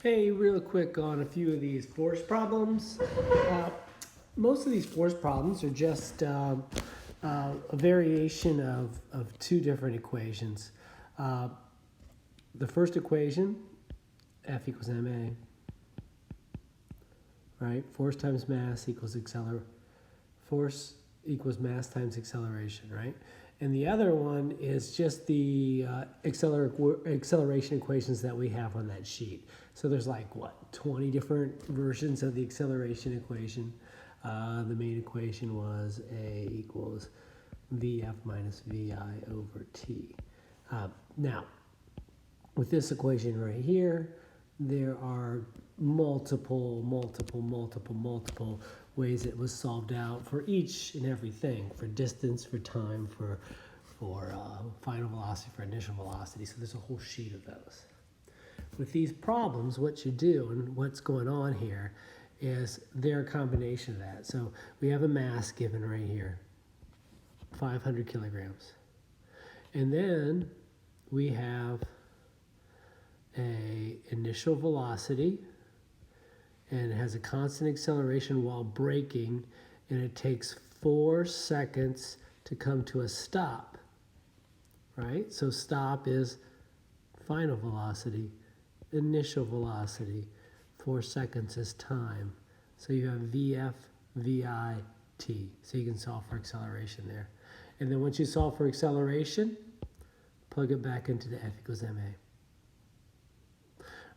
Hey, real quick on a few of these force problems. Most of these force problems are just a variation of two different equations. The first equation, F equals ma, right? Force times mass equals force equals mass times acceleration, right? And the other one is just the acceleration equations that we have on that sheet. So there's like, what, 20 different versions of the acceleration equation. The main equation was A equals Vf minus Vi over T. Now, with this equation right here, there are multiple ways it was solved out for each and everything, for distance, for time, for final velocity, for initial velocity. So there's a whole sheet of those. With these problems, what you do and what's going on here is they're a combination of that. So we have a mass given right here, 500 kilograms. And then we have a initial velocity, and it has a constant acceleration while braking, and it takes 4 seconds to come to a stop, right? So stop is final velocity, initial velocity, 4 seconds is time. So you have Vf, Vi, T. So you can solve for acceleration there. And then once you solve for acceleration, plug it back into the F equals ma.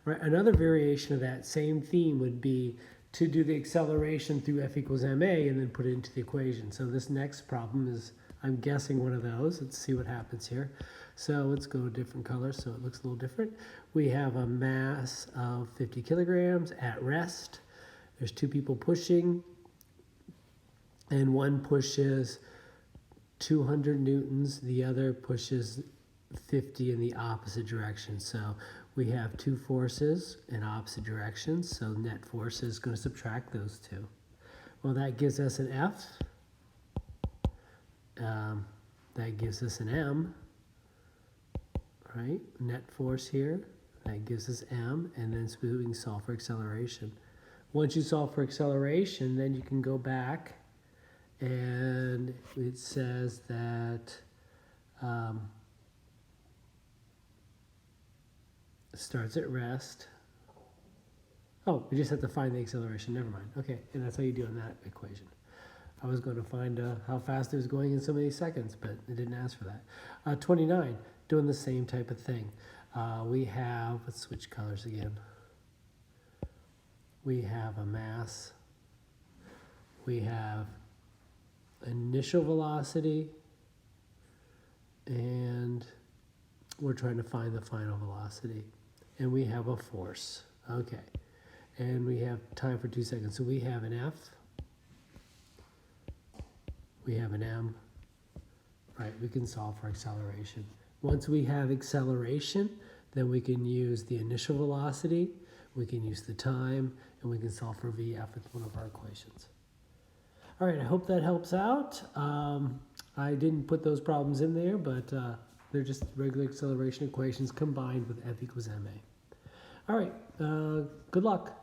Right, another variation of that same theme would be to do the acceleration through F equals ma and then put it into the equation. So this next problem is, I'm guessing, one of those. Let's see what happens here. So let's go different colors so it looks a little different. We have a mass of 50 kilograms at rest. There's 2 people pushing, and one pushes 200 newtons, the other pushes 50 in the opposite direction. So we have 2 forces in opposite directions, so net force is going to subtract those 2. Well, that gives us an F. That gives us an M, right? Net force here. That gives us M, and then we can solve for acceleration. Once you solve for acceleration, then you can go back, and it says that it starts at rest. Oh, we just have to find the acceleration. Never mind. Okay, and that's how you do in that equation. I was going to find how fast it was going in so many seconds, but it didn't ask for that. 29, doing the same type of thing. We have, let's switch colors again. We have a mass. We have initial velocity, and we're trying to find the final velocity. And we have a force. Okay. And we have time for 2 seconds. So we have an F. We have an M. Right, we can solve for acceleration. Once we have acceleration, then we can use the initial velocity, we can use the time, and we can solve for Vf with one of our equations. All right, I hope that helps out. I didn't put those problems in there, but they're just regular acceleration equations combined with F equals ma. All right, good luck.